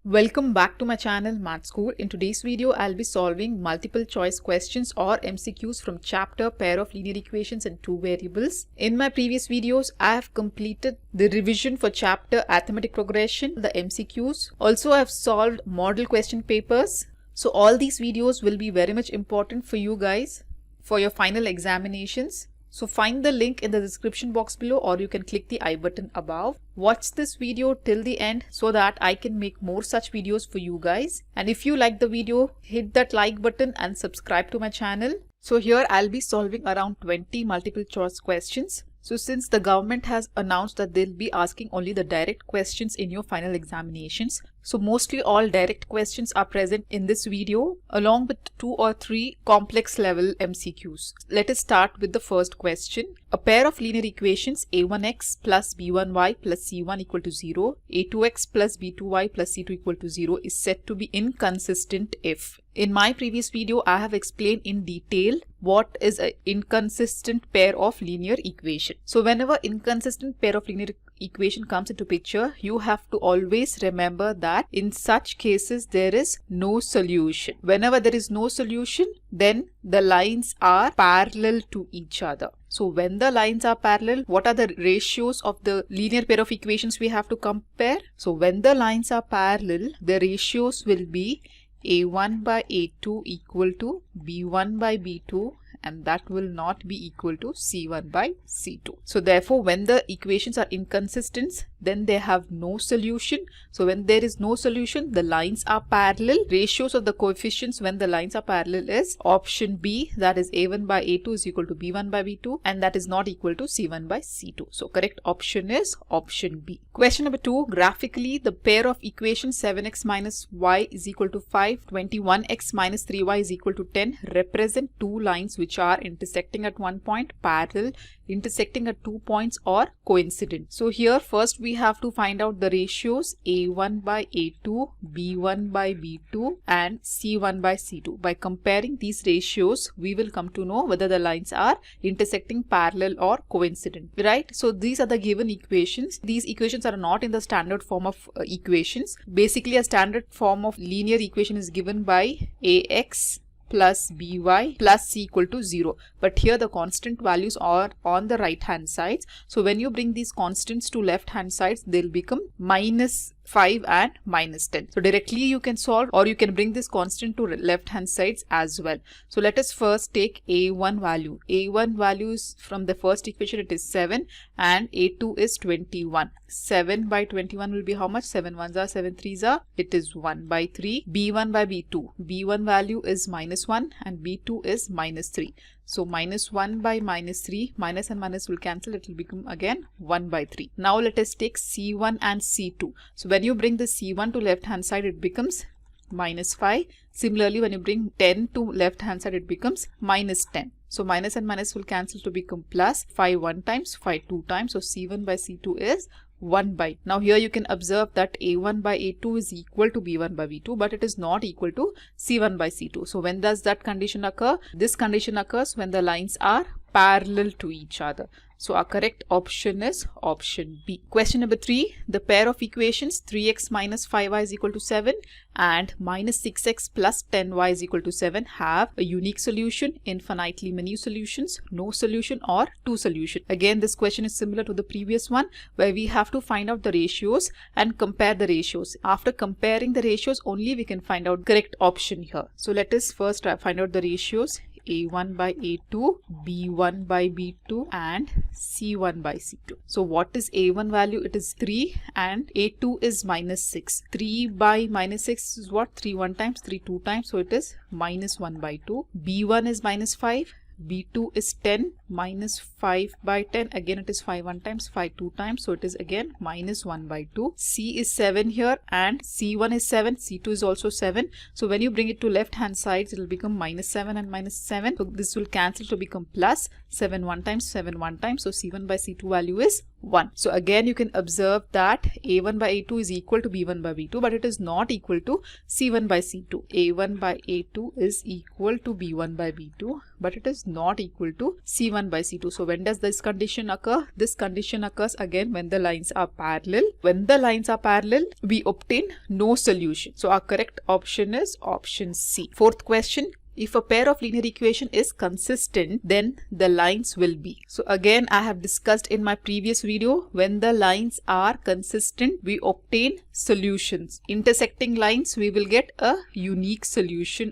Welcome back to my channel Math School. In today's video, I'll be solving multiple choice questions or MCQs from chapter Pair of Linear Equations and Two Variables. In my previous videos, I have completed the revision for chapter Arithmetic Progression, the MCQs. Also, I've solved model question papers. So all these videos will be very much important for you guys for your final examinations. So find the link in the description box below, or you can click the I button above. Watch this video till the end so that I can make more such videos for you guys. And if you like the video, hit that like button and subscribe to my channel. So here I'll be solving around 20 multiple choice questions. So since the government has announced that they'll be asking only the direct questions in your final examinations, so mostly all direct questions are present in this video along with 2 or 3 complex level MCQs. Let us start with the first question. A pair of linear equations a1x plus b1y plus c1 equal to 0, a2x plus b2y plus c2 equal to 0 is said to be inconsistent if. In my previous video, I have explained in detail what is an inconsistent pair of linear equation. So whenever inconsistent pair of linear equation comes into picture, you have to always remember that in such cases there is no solution. Whenever there is no solution, then the lines are parallel to each other. So when the lines are parallel, what are the ratios of the linear pair of equations we have to compare? So when the lines are parallel, the ratios will be a1 by a2 equal to b1 by b2, and that will not be equal to c1 by c2. So therefore, when the equations are inconsistent, then they have no solution. So when there is no solution, the lines are parallel. Ratios of the coefficients when the lines are parallel is option B, that is a1 by a2 is equal to b1 by b2, and that is not equal to c1 by c2. So correct option is option B. Question number 2. Graphically, the pair of equations 7x minus y is equal to 5, 21x minus 3y is equal to 10 represent two lines which are intersecting at one point, parallel, intersecting at 2 points, or coincident. So here first we have to find out the ratios a1 by a2, b1 by b2 and c1 by c2. By comparing these ratios, we will come to know whether the lines are intersecting, parallel or coincident, right? So these are the given equations. These equations are not in the standard form of equations. Basically, a standard form of linear equation is given by ax plus by plus c equal to 0. But here the constant values are on the right hand sides. So when you bring these constants to left hand sides, they'll become minus 5 and minus 10. So directly you can solve, or you can bring this constant to left hand sides as well. So let us first take a1 value. A1 value is from the first equation, it is 7, and a2 is 21. 7 by 21 will be how much? 7 ones are 7 threes are, it is 1 by 3. b1 by b2. b1 value is minus 1 and b2 is minus 3. So minus 1 by minus 3, minus and minus will cancel, it will become again 1 by 3. Now let us take c1 and c2. So when you bring the c1 to left hand side, it becomes minus 5. Similarly, when you bring 10 to left hand side, it becomes minus 10. So minus and minus will cancel to become plus. 5 1 times, 5 2 times. So c1 by c2 is 1 by. Now here you can observe that a1 by a2 is equal to b1 by b2, but it is not equal to c1 by c2. So when does that condition occur? This condition occurs when the lines are parallel to each other. So our correct option is option B. Question number 3. The pair of equations 3x minus 5y is equal to 7 and minus 6x plus 10y is equal to 7 have a unique solution, infinitely many solutions, no solution, or two solution. Again, this question is similar to the previous one where we have to find out the ratios and compare the ratios. After comparing the ratios, only we can find out correct option here. So let us first find out the ratios. a1 by a2, b1 by b2 and c1 by c2. So what is a1 value? It is 3 and a2 is minus 6. 3 by minus 6 is what? 3 1 times, 3 2 times. So it is minus 1 by 2. b1 is minus 5. b2 is 10 minus 5 by 10, again it is 5 1 times, 5 2 times, so it is again minus 1 by 2. C is 7 here and C1 is 7, C2 is also 7. So when you bring it to left hand sides, it will become minus 7 and minus 7. So this will cancel to become plus 7 1 times, 7 1 times. So C1 by C2 value is 1. So again you can observe that A1 by A2 is equal to B1 by B2, but it is not equal to C1 by C2. A1 by A2 is equal to B1 by B2, but it is not equal to C1 C1 by C2. So when does this condition occur? This condition occurs again when the lines are parallel. When the lines are parallel, we obtain no solution. So our correct option is option C. Fourth question. If a pair of linear equation is consistent, then the lines will be. So again, I have discussed in my previous video, when the lines are consistent, we obtain solutions. Intersecting lines, we will get a unique solution,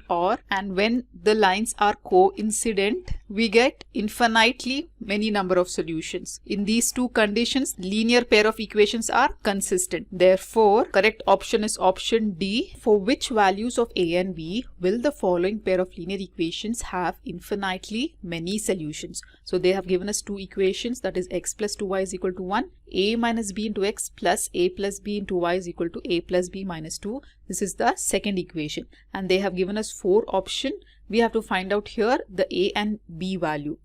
and when the lines are coincident, we get infinitely many number of solutions. In these two conditions, linear pair of equations are consistent. Therefore, correct option is option D. For which values of A and B will the following pair of linear equations have infinitely many solutions? So they have given us two equations, that is x plus 2y is equal to 1, a minus b into x plus a plus b into y is equal to a plus b minus 2. This is the second equation, and they have given us four options. We have to find out here the a and b value.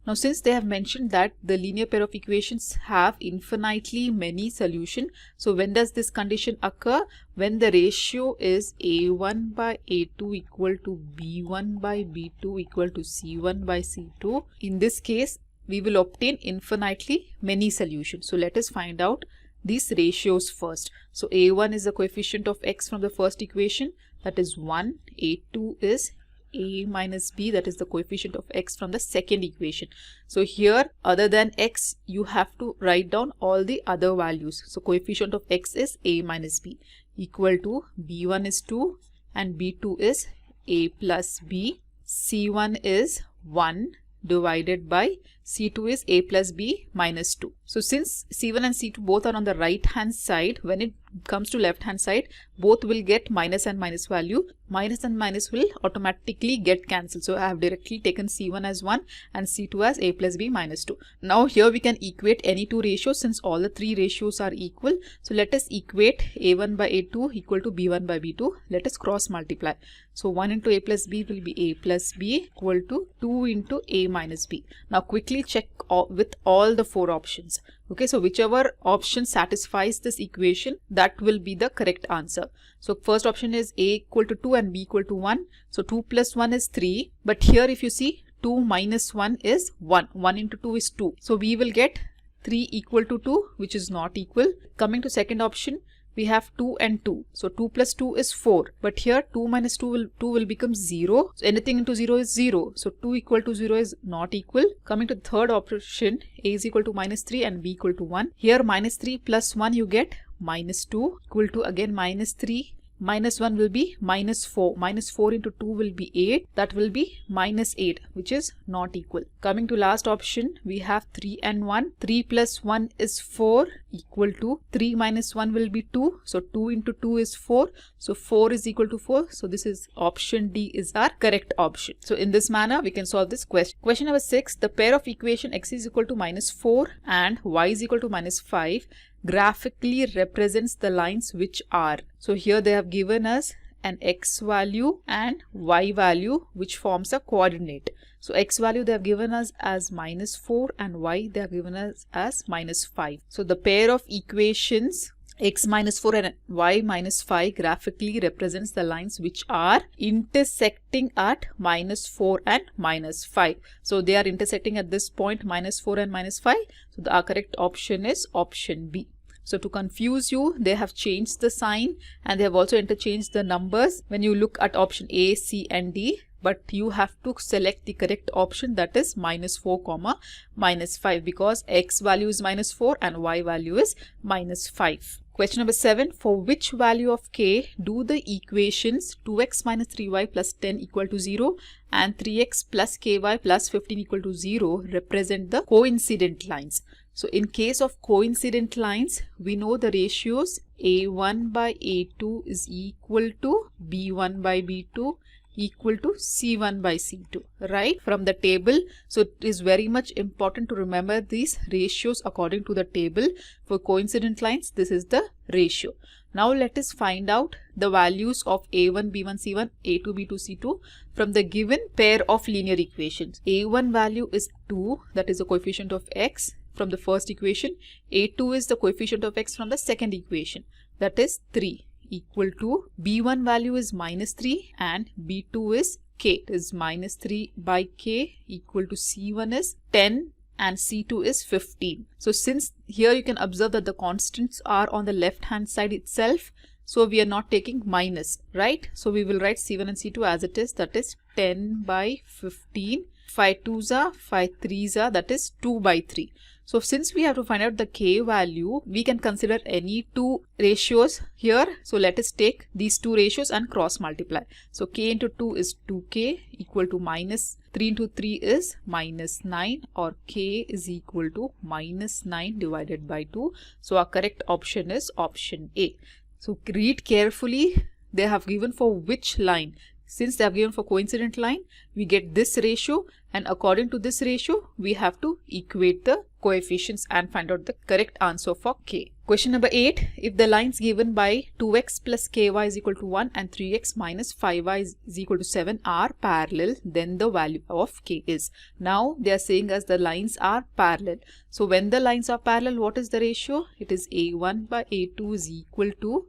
Now, since they have mentioned that the linear pair of equations have infinitely many solutions, so when does this condition occur? When the ratio is a1 by a2 equal to b1 by b2 equal to c1 by c2. In this case, we will obtain infinitely many solutions. So let us find out these ratios first. So a1 is the coefficient of x from the first equation, that is 1. a2 is a minus b, that is the coefficient of x from the second equation. So here, other than x, you have to write down all the other values. So coefficient of x is a minus b, equal to b1 is 2 and b2 is a plus b. c1 is 1 divided by c2 is a plus b minus 2. So since c1 and c2 both are on the right hand side, when it comes to left hand side, both will get minus and minus value. Minus and minus will automatically get cancelled. So I have directly taken c1 as 1 and c2 as a plus b minus 2. Now here we can equate any two ratios since all the three ratios are equal. So let us equate a1 by a2 equal to b1 by b2. Let us cross multiply. So 1 into a plus b will be a plus b equal to 2 into a minus b. Now quickly check with all the four options. Okay, so whichever option satisfies this equation, that will be the correct answer. So first option is a equal to 2 and b equal to 1. So 2 plus 1 is 3. But here if you see, 2 minus 1 is 1. 1 into 2 is 2. So we will get 3 equal to 2, which is not equal. Coming to second option, we have 2 and 2. So 2 plus 2 is 4. But here 2 minus 2 will become 0. So anything into 0 is 0. So 2 equal to 0 is not equal. Coming to the third option, a is equal to minus 3 and b equal to 1. Here minus 3 plus 1 you get minus 2 equal to again minus 3. Minus 1 will be minus 4. Minus 4 into 2 will be 8. That will be minus 8, which is not equal. Coming to last option, we have 3 and 1. 3 plus 1 is 4 equal to 3 minus 1 will be 2. So 2 into 2 is 4. So 4 is equal to 4. So this is option D is our correct option. So in this manner, we can solve this question. Question number 6. The pair of equation x is equal to minus 4 and y is equal to minus 5 graphically represents the lines which are. So here they have given us an x value and y value which forms a coordinate. So x value they have given us as minus 4 and y they have given us as minus 5. So the pair of equations x minus 4 and y minus 5 graphically represents the lines which are intersecting at minus 4 and minus 5. So they are intersecting at this point minus 4 and minus 5. So the correct option is option B. So to confuse you, they have changed the sign and they have also interchanged the numbers when you look at option A, C and D. But you have to select the correct option, that is minus 4 comma minus 5, because x value is minus 4 and y value is minus 5. Question number 7. For which value of k do the equations 2x minus 3y plus 10 equal to 0 and 3x plus ky plus 15 equal to 0 represent the coincident lines? So in case of coincident lines, we know the ratios a1 by a2 is equal to b1 by b2 equal to c1 by c2, right, from the table. So it is very much important to remember these ratios according to the table. For coincident lines, this is the ratio. Now let us find out the values of a1, b1, c1, a2, b2, c2 from the given pair of linear equations. a1 value is 2, that is the coefficient of x from the first equation. a2 is the coefficient of x from the second equation, that is 3, equal to b1 value is minus 3 and b2 is k is minus 3 by k equal to C1 is 10 and C2 is 15. So since here you can observe that the constants are on the left hand side itself, so we are not taking minus, right? So we will write C1 and C2 as it is, that is 10 by 15. 5 2s are 5 3s are, that is 2 by 3. So since we have to find out the k value, we can consider any two ratios here. So let us take these two ratios and cross multiply. So k into 2 is 2k equal to minus 3 into 3 is minus 9, or k is equal to minus 9 divided by 2. So our correct option is option A. So read carefully, they have given for which line. Since they have given for coincident line, we get this ratio, and according to this ratio, we have to equate the coefficients and find out the correct answer for k. Question number 8. If the lines given by 2x plus ky is equal to 1 and 3x minus 5y is equal to 7 are parallel, then the value of k is. Now they are saying as the lines are parallel. So when the lines are parallel, what is the ratio? It is a1 by a2 is equal to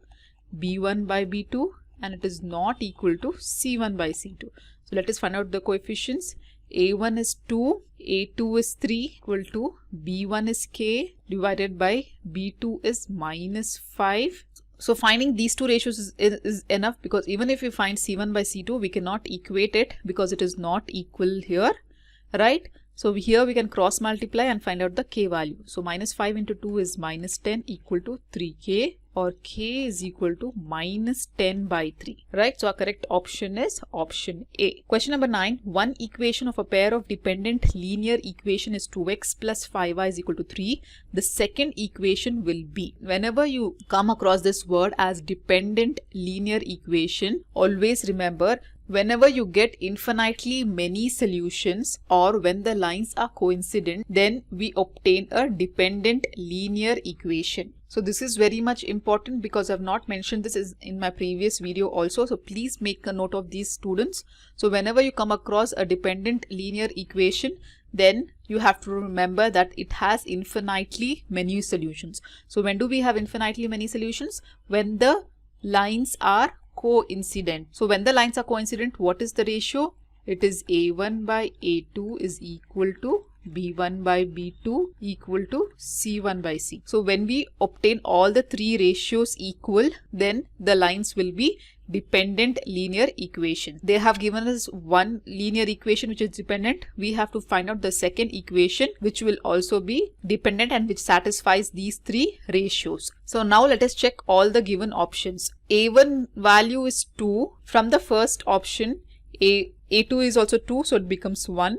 b1 by b2, and it is not equal to C1 by C2. So let us find out the coefficients. A1 is 2, A2 is 3 equal to B1 is k divided by B2 is minus 5. So finding these two ratios is enough, because even if we find C1 by C2, we cannot equate it because it is not equal here, right? So here we can cross multiply and find out the k value. So minus 5 into 2 is minus 10 equal to 3k, or k is equal to minus 10 by 3, right? So our correct option is option A. Question number 9. One equation of a pair of dependent linear equation is 2x plus 5y is equal to 3. The second equation will be. Whenever you come across this word as dependent linear equation, always remember, whenever you get infinitely many solutions or when the lines are coincident, then we obtain a dependent linear equation. So this is very much important because I have not mentioned this in my previous video also. So please make a note of these, students. So whenever you come across a dependent linear equation, then you have to remember that it has infinitely many solutions. So when do we have infinitely many solutions? When the lines are coincident. So when the lines are coincident, what is the ratio? It is a1 by a2 is equal to b1 by b2 equal to c1 by c. So when we obtain all the three ratios equal, then the lines will be dependent linear equation. They have given us one linear equation which is dependent. We have to find out the second equation which will also be dependent and which satisfies these three ratios. So now let us check all the given options. A1 value is 2. From the first option, A2 is also 2, so it becomes 1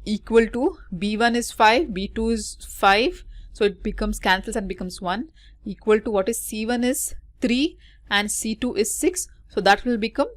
equal to B1 is 5, B2 is 5, so it becomes cancels and becomes 1 equal to what is C1 is 3 and C2 is 6. So that will become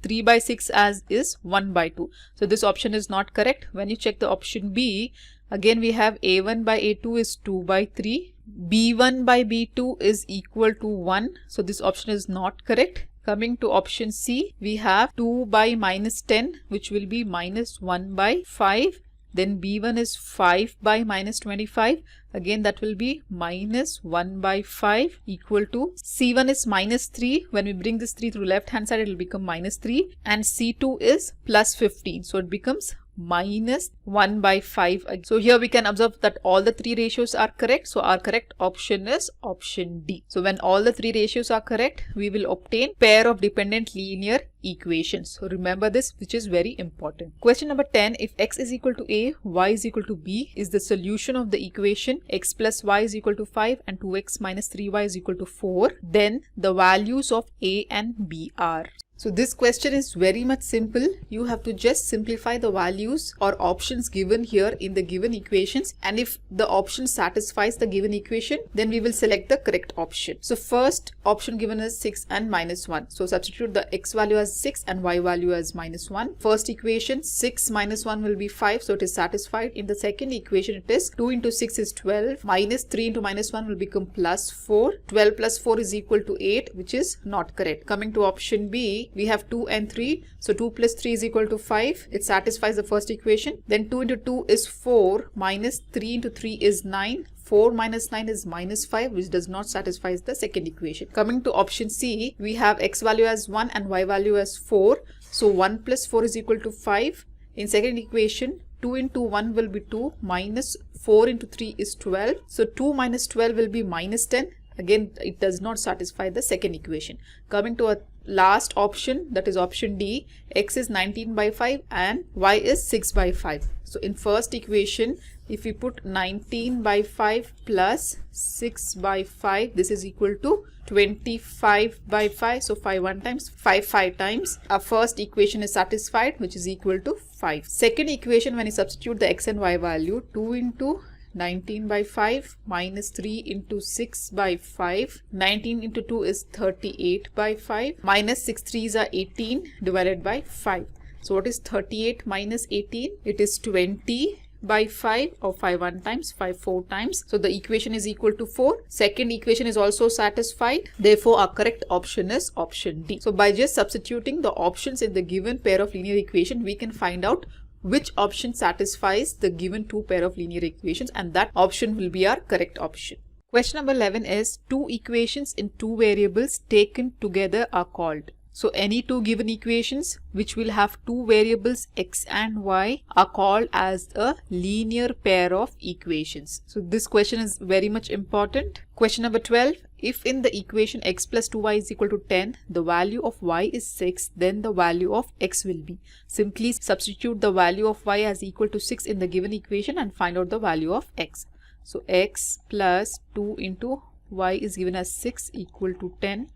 3 by 6 as is 1 by 2. So this option is not correct. When you check the option B, again we have A1 by A2 is 2 by 3. B1 by B2 is equal to 1. So this option is not correct. Coming to option C, we have 2 by minus 10, which will be minus 1 by 5. Then B1 is 5 by minus 25. Again, that will be minus 1 by 5 equal to C1 is minus 3. When we bring this 3 through left hand side, it will become minus 3. And C2 is plus 15. So it becomes minus 1 by 5. So here we can observe that all the three ratios are correct. So our correct option is option D. So when all the three ratios are correct, we will obtain pair of dependent linear equations. So remember this, which is very important. Question number 10. If x is equal to a, y is equal to b is the solution of the equation x plus y is equal to 5 and 2x minus 3y is equal to 4, then the values of a and b are. So this question is very much simple. You have to just simplify the values or options given here in the given equations, and if the option satisfies the given equation, then we will select the correct option. So first option given is 6 and minus 1. So substitute the x value as 6 and y value as minus 1. First equation, 6 minus 1 will be 5, so it is satisfied. In the second equation, it is 2 into 6 is 12, minus 3 into minus 1 will become plus 4. 12 plus 4 is equal to 8, which is not correct. Coming to option B, we have 2 and 3. So 2 plus 3 is equal to 5. It satisfies the first equation. Then 2 into 2 is 4. Minus 3 into 3 is 9. 4 minus 9 is minus 5, which does not satisfy the second equation. Coming to option C, we have x value as 1 and y value as 4. So 1 plus 4 is equal to 5. In second equation, 2 into 1 will be 2 minus 4 into 3 is 12. So 2 minus 12 will be minus 10. Again, it does not satisfy the second equation. Coming to a last option, that is option D, x is 19 by 5 and y is 6 by 5. So in first equation, if we put 19 by 5 plus 6 by 5, this is equal to 25 by 5. So 5 1 times, 5 times. Our first equation is satisfied, which is equal to 5. Second equation, when you substitute the x and y value, 2 into 19 by 5 minus 3 into 6 by 5. 19 into 2 is 38 by 5. Minus 6 3s are 18 divided by 5. So what is 38 minus 18? It is 20 by 5, or 5 1 times, 5 4 times. So the equation is equal to 4. Second equation is also satisfied. Therefore, our correct option is option D. So by just substituting the options in the given pair of linear equation, we can find out which option satisfies the given two pair of linear equations, and that option will be our correct option. Question number 11 is two equations in two variables taken together are called. So any two given equations which will have two variables x and y are called as a linear pair of equations. So this question is very much important. Question number 12. If in the equation x plus 2y is equal to 10, the value of y is 6, then the value of x will be. Simply substitute the value of y as equal to 6 in the given equation and find out the value of x. So x plus 2 into y is given as 6 equal to 10,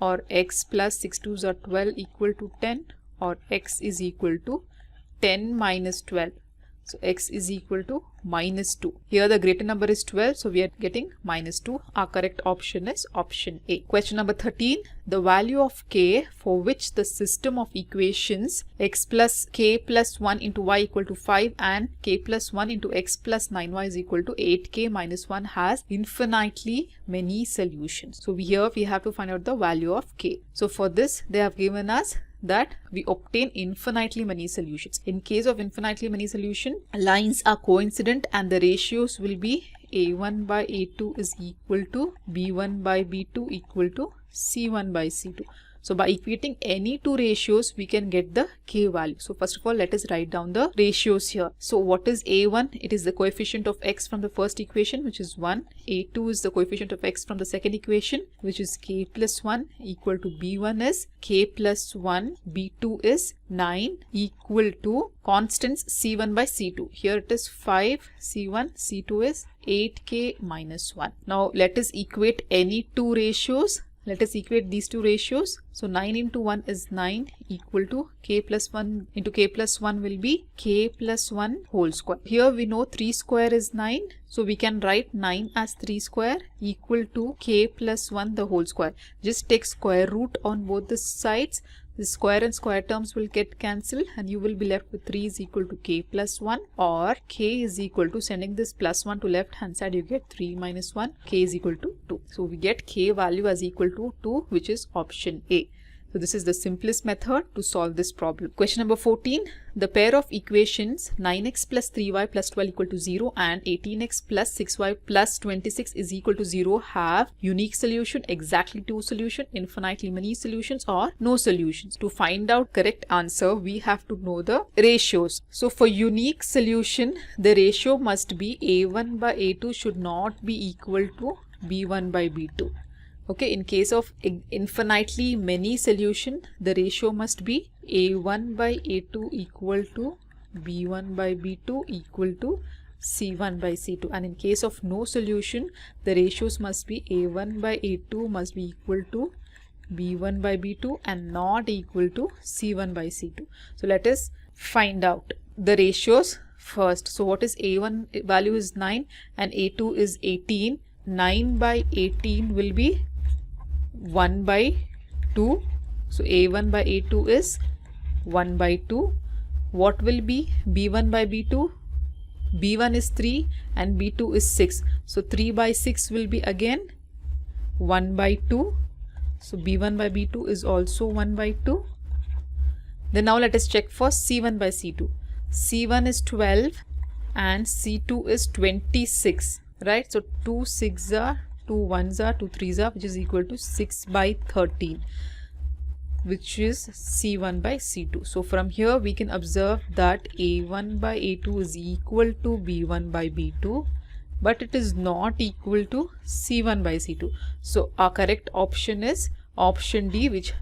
or x plus 6 2s are 12 equal to 10, or x is equal to 10 minus 12. So x is equal to minus 2. Here the greater number is 12, so we are getting minus 2. Our correct option is option A. Question number 13. The value of k for which the system of equations x plus k plus 1 into y equal to 5 and k plus 1 into x plus 9y is equal to 8k minus 1 has infinitely many solutions. So here we have to find out the value of k. So for this they have given us that we obtain infinitely many solutions. In case of infinitely many solution, lines are coincident and the ratios will be a1 by a2 is equal to b1 by b2 equal to c1 by c2. So by equating any two ratios, we can get the k value. So first of all, let us write down the ratios here. So what is a1? It is the coefficient of x from the first equation, which is 1. a2 is the coefficient of x from the second equation, which is k plus 1 equal to b1 is k plus 1, b2 is 9 equal to constants c1 by c2. Here it is 5 c1, c2 is 8k minus 1. Now let us equate any two ratios. Let us equate these two ratios. So 9 into 1 is 9 equal to k plus 1 into k plus 1 will be k plus 1 whole square. Here we know 3 square is 9. So we can write 9 as 3 square equal to k plus 1 the whole square. Just take square root on both the sides. The square and square terms will get cancelled and you will be left with 3 is equal to k plus 1, or k is equal to, sending this plus 1 to left hand side, you get 3 minus 1, k is equal to 2. So we get k value as equal to 2, which is option A. So this is the simplest method to solve this problem. Question number 14. The pair of equations 9x plus 3y plus 12 equal to 0 and 18x plus 6y plus 26 is equal to 0 have unique solution, exactly two solution, infinitely many solutions, or no solutions. To find out correct answer, we have to know the ratios. So for unique solution, the ratio must be a1 by a2 should not be equal to b1 by b2. Okay, in case of infinitely many solution, the ratio must be a1 by a2 equal to b1 by b2 equal to c1 by c2. And in case of no solution, the ratios must be a1 by a2 must be equal to b1 by b2 and not equal to c1 by c2. So let us find out the ratios first. So what is a1 value is 9 and a2 is 18. 9 by 18 will be 1 by 2. So a1 by a2 is 1 by 2. What will be b1 by b2? b1 is 3 and b2 is 6. So 3 by 6 will be again 1 by 2. So b1 by b2 is also 1 by 2. Then now let us check for c1 by c2. c1 is 12 and c2 is 26. Right? So 2 6s are 2 1s are 2 3s are, which is equal to 6 by 13. which is C1 by C2. So from here we can observe that A1 by A2 is equal to B1 by B2, but it is not equal to C1 by C2. So our correct option is option D, which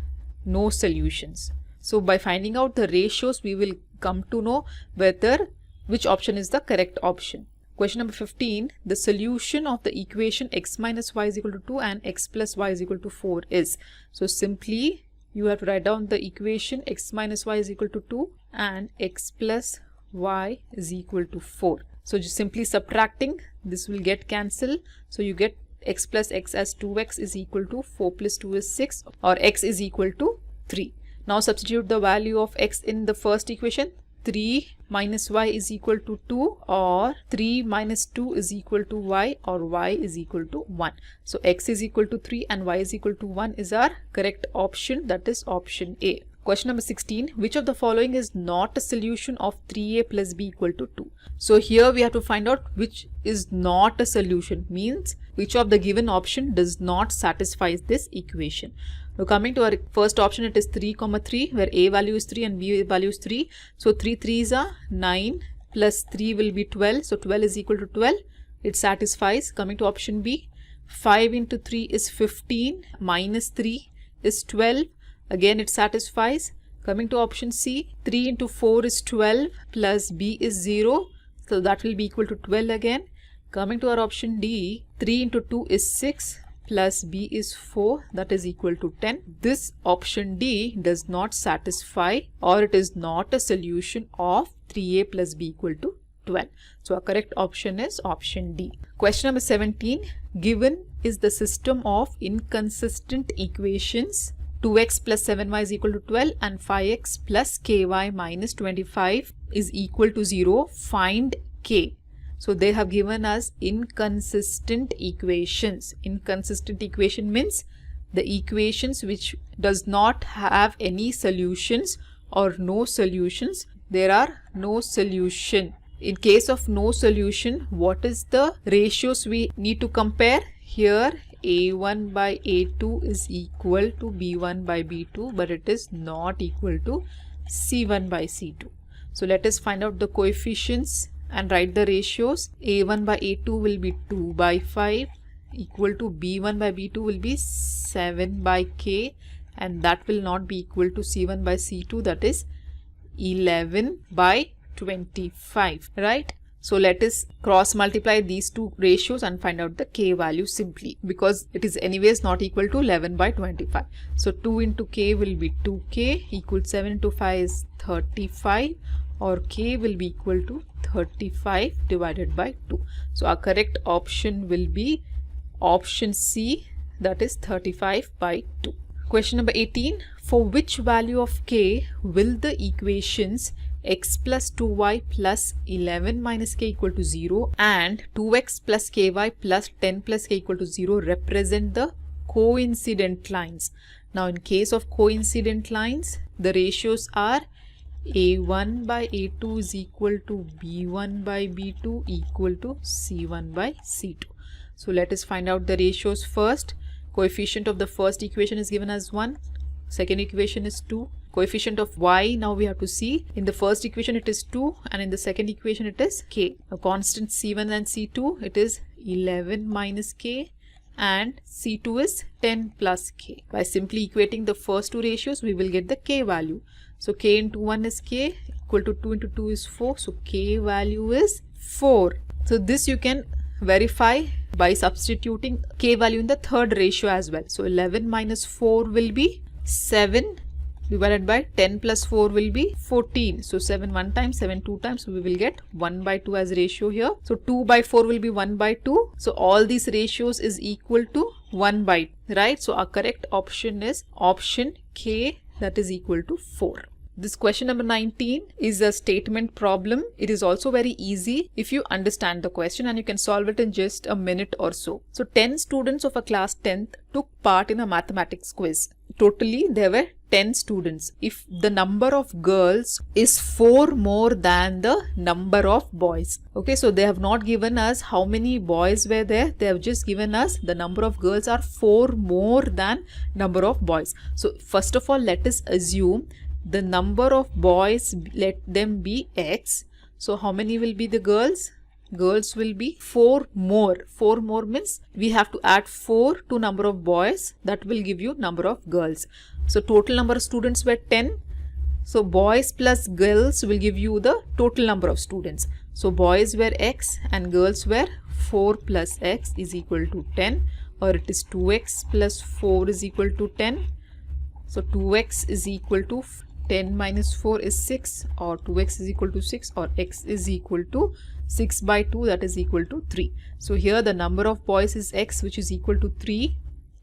no solutions. So by finding out the ratios, we will come to know which option is the correct option. Question number 15, the solution of the equation x minus y is equal to 2 and x plus y is equal to 4 is. So simply you have to write down the equation x minus y is equal to 2 and x plus y is equal to 4. So just simply subtracting, this will get cancelled. So you get x plus x as 2x is equal to 4 plus 2 is 6, or x is equal to 3. Now substitute the value of x in the first equation. 3 minus y is equal to 2, or 3 minus 2 is equal to y, or y is equal to 1. So x is equal to 3 and y is equal to 1 is our correct option, that is option A. Question number 16, which of the following is not a solution of 3a plus b equal to 2? So here we have to find out which is not a solution, means which of the given option does not satisfy this equation. Now coming to our first option, it is 3, 3, where a value is 3 and b value is 3. So 3 3s are 9 plus 3 will be 12. So 12 is equal to 12. It satisfies. Coming to option B, 5 into 3 is 15 minus 3 is 12. Again it satisfies. Coming to option C, 3 into 4 is 12 plus b is 0. So that will be equal to 12 again. Coming to our option D, 3 into 2 is 6. Plus b is 4, that is equal to 10. This option D does not satisfy, or it is not a solution of 3a plus b equal to 12. So our correct option is option D. Question number 17. Given is the system of inconsistent equations 2x plus 7y is equal to 12 and 5x plus ky minus 25 is equal to 0. Find k. So they have given us inconsistent equations. Inconsistent equation means the equations which does not have any solutions or no solutions. There are no solution. In case of no solution, what is the ratios we need to compare? Here a1 by a2 is equal to b1 by b2, but it is not equal to c1 by c2. So let us find out the coefficients and write the ratios. A1 by A2 will be 2 by 5 equal to B1 by B2 will be 7 by K, and that will not be equal to C1 by C2, that is 11 by 25, right? So let us cross multiply these two ratios and find out the K value simply, because it is anyways not equal to 11 by 25. So 2 into K will be 2K equals 7 into 5 is 35, or K will be equal to 35 divided by 2. So our correct option will be option C, that is 35 by 2. Question number 18. For which value of K will the equations x plus 2y plus 11 minus k equal to 0 and 2x plus ky plus 10 plus k equal to 0 represent the coincident lines? Now in case of coincident lines, the ratios are a1 by a2 is equal to b1 by b2 equal to c1 by c2. So let us find out the ratios first. Coefficient of the first equation is given as 1. Second equation is 2. Coefficient of y, now we have to see. In the first equation it is 2 and in the second equation it is k. A constant c1 and c2, it is 11 minus k and c2 is 10 plus k. By simply equating the first two ratios, we will get the k value. So k into 1 is k equal to 2 into 2 is 4. So k value is 4. So this you can verify by substituting k value in the third ratio as well. So 11 minus 4 will be 7 divided by 10 plus 4 will be 14. So 7 one time, 7 two times. So we will get 1 by 2 as ratio here. So 2 by 4 will be 1 by 2. So all these ratios is equal to 1 by, right? So our correct option is option K, that is equal to 4. This question number 19 is a statement problem. It is also very easy if you understand the question, and you can solve it in just a minute or so. So 10 students of a class 10th took part in a mathematics quiz. Totally there were 10 students. If the number of girls is 4 more than the number of boys. Okay, so they have not given us how many boys were there. They have just given us the number of girls are 4 more than number of boys. So first of all, let us assume the number of boys, let them be x. So how many will be the girls? Girls will be 4 more. 4 more means we have to add 4 to number of boys. That will give you number of girls. So total number of students were 10. So boys plus girls will give you the total number of students. So boys were x and girls were 4 plus x is equal to 10, or it is 2x plus 4 is equal to 10. So 2x is equal to 10 minus 4 is 6, or 2x is equal to 6, or x is equal to 6 by 2, that is equal to 3. So here the number of boys is x, which is equal to 3,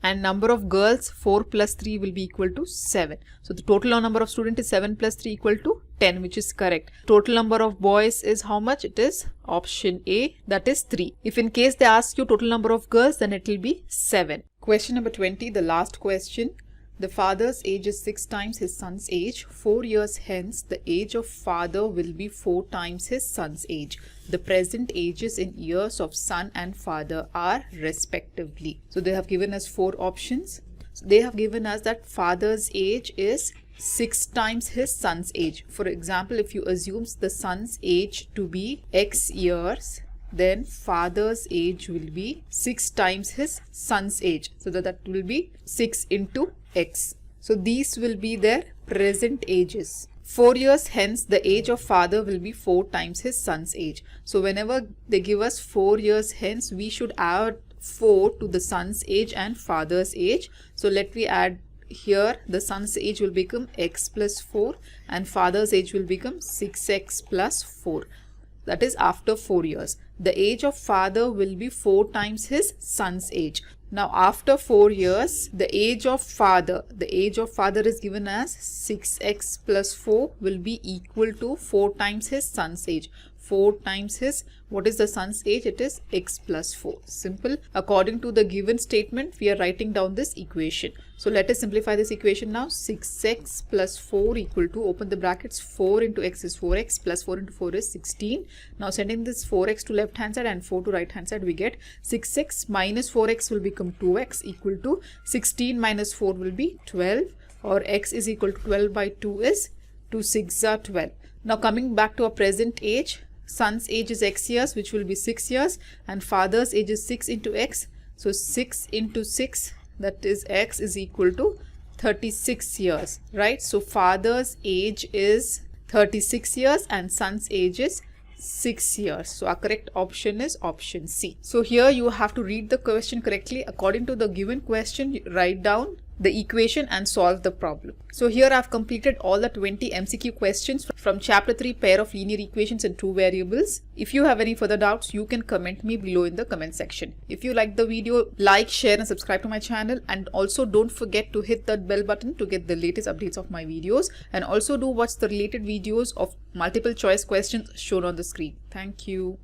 and number of girls 4 plus 3 will be equal to 7. So the total number of students is 7 plus 3 equal to 10, which is correct. Total number of boys is how much? It is option A, that is 3. If in case they ask you total number of girls, then it will be 7. Question number 20, the last question. The father's age is 6 times his son's age. 4 years hence, the age of father will be 4 times his son's age. The present ages in years of son and father are respectively. So they have given us 4 options. So they have given us that father's age is 6 times his son's age. For example, if you assume the son's age to be x years, then father's age will be 6 times his son's age. So that will be 6 into x. So these will be their present ages. 4 years hence, the age of father will be 4 times his son's age. So whenever they give us 4 years hence, we should add 4 to the son's age and father's age. So let me add here, the son's age will become x plus 4 and father's age will become 6x plus 4. That is after 4 years. The age of father will be 4 times his son's age. Now after 4 years, the age of father is given as 6x plus 4 will be equal to 4 times his son's age. 4 times his, what is the son's age? It is x plus 4. Simple. According to the given statement, we are writing down this equation. So let us simplify this equation now. 6x plus 4 equal to, open the brackets, 4 into x is 4x plus 4 into 4 is 16. Now sending this 4x to left hand side and 4 to right hand side, we get 6x minus 4x will become 2x equal to 16 minus 4 will be 12, or x is equal to 12 by 2 is 2 6 are 12. Now coming back to our present age, son's age is x years, which will be 6 years, and father's age is 6 into x. So 6 into 6, that is x, is equal to 36 years, right? So father's age is 36 years and son's age is 6 years. So our correct option is option C. So here you have to read the question correctly. According to the given question, write down the equation and solve the problem. So here I've completed all the 20 MCQ questions from chapter 3, pair of linear equations and two variables. If you have any further doubts, you can comment me below in the comment section. If you like the video, like, share and subscribe to my channel, and also don't forget to hit that bell button to get the latest updates of my videos, and also do watch the related videos of multiple choice questions shown on the screen. Thank you.